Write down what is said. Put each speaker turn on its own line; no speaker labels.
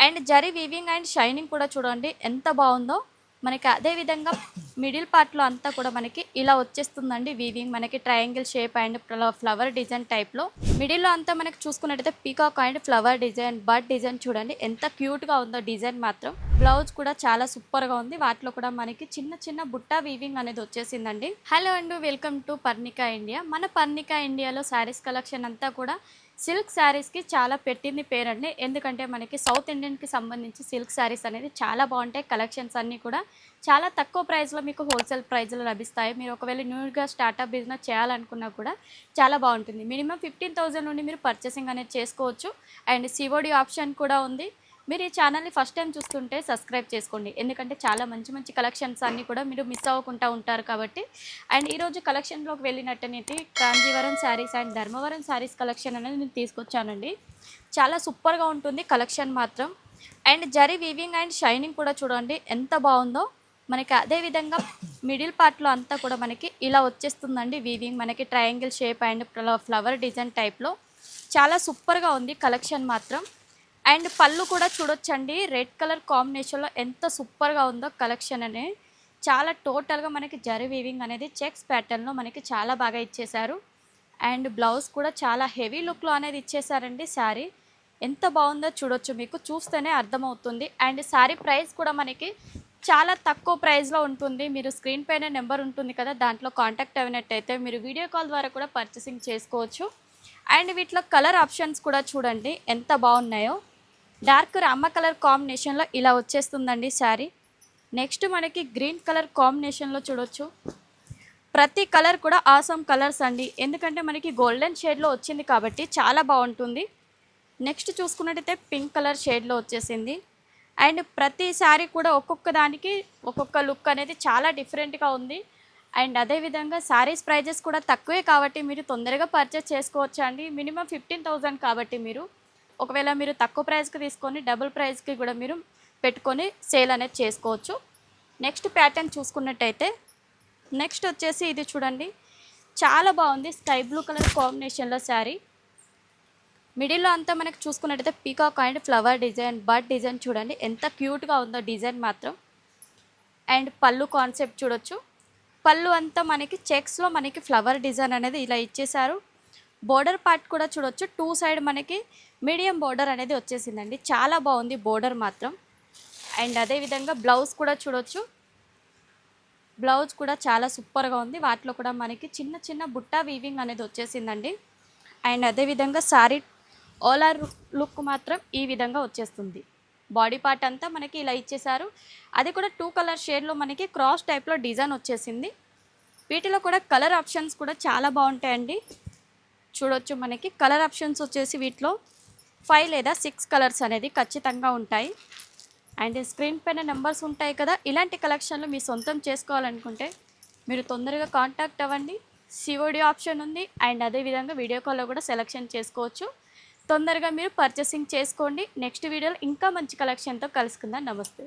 And zari weaving and shining కూడా చూడండి ఎంత బాగుందో మనకి. అదే విధంగా మిడిల్ పార్ట్లో అంతా కూడా మనకి ఇలా వచ్చేస్తుందండి వీవింగ్, మనకి triangle shape and flower design టైప్లో. మిడిల్లో అంతా మనకి చూసుకున్నట్టయితే peacock and flower design, bird design చూడండి ఎంత క్యూట్గా ఉందో డిజైన్ మాత్రం. బ్లౌజ్ కూడా చాలా సూపర్గా ఉంది, వాటిలో కూడా మనకి చిన్న చిన్న బుట్టా వీవింగ్ అనేది వచ్చేసిందండి. Hello and welcome to Parnika India. మన పర్ణికా ఇండియాలో శారీస్ కలెక్షన్ అంతా కూడా సిల్క్ శారీస్కి చాలా పెట్టింది పేరండి. ఎందుకంటే మనకి సౌత్ ఇండియన్కి సంబంధించి సిల్క్ శారీస్ అనేది చాలా బాగుంటాయి. కలెక్షన్స్ అన్నీ కూడా చాలా తక్కువ ప్రైస్లో మీకు హోల్సేల్ ప్రైస్లో లభిస్తాయి. మీరు ఒకవేళ న్యూగా స్టార్టప్ బిజినెస్ చేయాలనుకున్నా కూడా చాలా బాగుంటుంది. మినిమం 15,000 నుండి మీరు పర్చేసింగ్ అనేది చేసుకోవచ్చు. అండ్ సిఓడి ఆప్షన్ కూడా ఉంది. మీరు ఈ ఛానల్ని ఫస్ట్ టైం చూస్తుంటే సబ్స్క్రైబ్ చేసుకోండి, ఎందుకంటే చాలా మంచి మంచి కలెక్షన్స్ అన్నీ కూడా మీరు మిస్ అవ్వకుండా ఉంటారు కాబట్టి. అండ్ ఈరోజు కలెక్షన్లోకి వెళ్ళినట్టయితే కాంజీవరం శారీస్ అండ్ ధర్మవరం శారీస్ కలెక్షన్ అనేది నేను తీసుకొచ్చానండి. చాలా సూపర్గా ఉంటుంది కలెక్షన్ మాత్రం. And zari weaving and shining కూడా చూడండి ఎంత బాగుందో మనకి. అదేవిధంగా మిడిల్ పార్ట్లో అంతా కూడా మనకి ఇలా వచ్చేస్తుందండి వీవింగ్, మనకి triangle shape and flower design టైప్లో. చాలా సూపర్గా ఉంది కలెక్షన్ మాత్రం. అండ్ పళ్ళు కూడా చూడొచ్చండి, రెడ్ కలర్ కాంబినేషన్లో ఎంత సూపర్గా ఉందో కలెక్షన్ అనేది. చాలా టోటల్గా మనకి జరీ వీవింగ్ అనేది చెక్స్ ప్యాటర్న్లో మనకి చాలా బాగా ఇచ్చేశారు. అండ్ బ్లౌజ్ కూడా చాలా హెవీ లుక్లో అనేది ఇచ్చేసారండి. శారీ ఎంత బాగుందో చూడొచ్చు, మీకు చూస్తేనే అర్థమవుతుంది. అండ్ శారీ ప్రైస్ కూడా మనకి చాలా తక్కువ ప్రైస్లో ఉంటుంది. మీరు స్క్రీన్ పైన నెంబర్ ఉంటుంది కదా, దాంట్లో కాంటాక్ట్ అయినట్టయితే మీరు వీడియో కాల్ ద్వారా కూడా పర్చేసింగ్ చేసుకోవచ్చు. అండ్ వీటిలో కలర్ ఆప్షన్స్ కూడా చూడండి ఎంత బాగున్నాయో. డార్క్ రామ కలర్ కాంబినేషన్లో ఇలా వచ్చేస్తుందండి శారీ. నెక్స్ట్ మనకి గ్రీన్ కలర్ కాంబినేషన్లో చూడొచ్చు. ప్రతి కలర్ కూడా ఆసమ్ కలర్స్ అండి, ఎందుకంటే మనకి గోల్డెన్ షేడ్లో వచ్చింది కాబట్టి చాలా బాగుంటుంది. నెక్స్ట్ చూసుకున్నట్టయితే పింక్ కలర్ షేడ్లో వచ్చేసింది. అండ్ ప్రతి శారీ కూడా ఒక్కొక్క దానికి ఒక్కొక్క లుక్ అనేది చాలా డిఫరెంట్గా ఉంది. అండ్ అదేవిధంగా శారీస్ ప్రైజెస్ కూడా తక్కువే కాబట్టి మీరు తొందరగా పర్చేస్ చేసుకోవచ్చు అండి. మినిమం 15,000 కాబట్టి మీరు ఒకవేళ మీరు తక్కువ ప్రైస్కి తీసుకొని డబుల్ ప్రైస్కి కూడా మీరు పెట్టుకొని సేల్ అనేది చేసుకోవచ్చు. నెక్స్ట్ ప్యాటర్న్ చూసుకున్నట్టయితే నెక్స్ట్ వచ్చేసి ఇది చూడండి చాలా బాగుంది, స్కై బ్లూ కలర్ కాంబినేషన్లో శారీ. మిడిల్లో అంతా మనకి చూసుకున్నట్టయితే peacock and flower design, bird design చూడండి ఎంత క్యూట్గా ఉందో డిజైన్ మాత్రం. అండ్ పళ్ళు కాన్సెప్ట్ చూడొచ్చు, పళ్ళు అంతా మనకి చెక్స్లో మనకి ఫ్లవర్ డిజైన్ అనేది ఇలా ఇచ్చేశారు. బోర్డర్ పార్ట్ కూడా చూడొచ్చు, 2 సైడ్ మనకి మీడియం బోర్డర్ అనేది వచ్చేసిందండి. చాలా బాగుంది బోర్డర్ మాత్రం. అండ్ అదేవిధంగా బ్లౌజ్ కూడా చూడొచ్చు, బ్లౌజ్ కూడా చాలా సూపర్గా ఉంది. వాటిలో కూడా మనకి చిన్న చిన్న బుట్టా వీవింగ్ అనేది వచ్చేసిందండి. అండ్ అదేవిధంగా శారీ ఓవరాల్ లుక్ మాత్రం ఈ విధంగా వచ్చేస్తుంది. బాడీ పార్ట్ అంతా మనకి ఇలా ఇచ్చేశారు. అది కూడా 2 కలర్ షేడ్లో మనకి క్రాస్ టైప్లో డిజైన్ వచ్చేసింది. వీటిలో కూడా కలర్ ఆప్షన్స్ కూడా చాలా బాగుంటాయండి. చూడొచ్చు మనకి కలర్ ఆప్షన్స్ వచ్చేసి వీటిలో 5 లేదా 6 కలర్స్ అనేది ఖచ్చితంగా ఉంటాయి. అండ్ స్క్రీన్ పైన నెంబర్స్ ఉంటాయి కదా, ఇలాంటి కలెక్షన్లు మీ సొంతం చేసుకోవాలనుకుంటే మీరు తొందరగా కాంటాక్ట్ అవ్వండి. సిఓడి ఆప్షన్ ఉంది. అండ్ అదేవిధంగా వీడియో కాల్లో కూడా సెలెక్షన్ చేసుకోవచ్చు. తొందరగా మీరు పర్చేసింగ్ చేసుకోండి. నెక్స్ట్ వీడియోలో ఇంకా మంచి కలెక్షన్తో కలుసుకుందాం. నమస్తే.